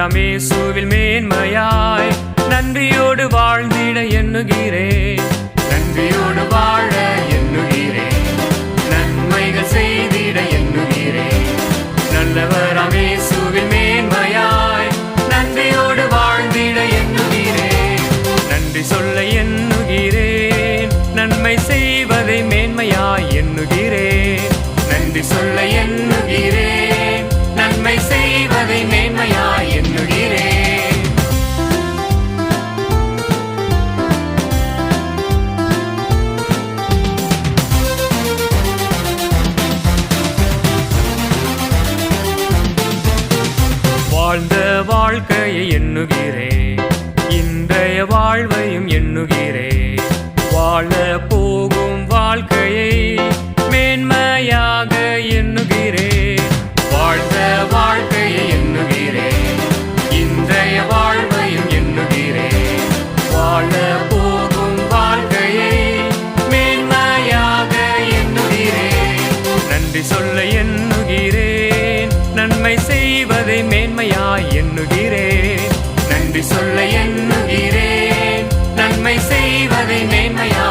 நல்லவராம் இயேசுவில் மேன்மையாய் நன்றியோடு வாழ்ந்திட எண்ணுகிறேன். நன்றியோடு வாழ எண்ணுகிறேன். நன்மைகள் செய்திட எண்ணுகிறேன். நல்லவராம் இயேசுவில் மேன்மையாய் நன்றியோடு வாழ்ந்திட எண்ணுகிறேன். நன்றி சொல்ல எண்ணுகிறேன். நன்மை செய்வதை மேன்மையாய் எண்ணுகிறேன். நன்றி சொல்ல எண்ணுகிறேன். நன்மை செய்வதை மேன்மையாய் எண்ணுகிறேன். வாழ்ந்த வாழ்க்கையை எண்ணுகிறேன். இன்றைய வாழ்வையும் எண்ணுகிறேன். வாழ போகும் வாழ்க்கையை மேன்மையாக எண்ணுகிறேன். வாழ்ந்த வாழ்க்கையை எண்ணுகிறேன். இன்றைய வாழ்வையும் எண்ணுகிறேன். வாழ போகும் வாழ்க்கையை மேன்மையாக எண்ணுகிறேன். நன்றி சொல்ல எண்ணுகிறேன். நன்மை செய்வதை மேன்மையாய் எண்ணுகிறேன். நன்றி சொல்ல எண்ணுகிறேன். நன்மை செய்வதை மேன்மையாய்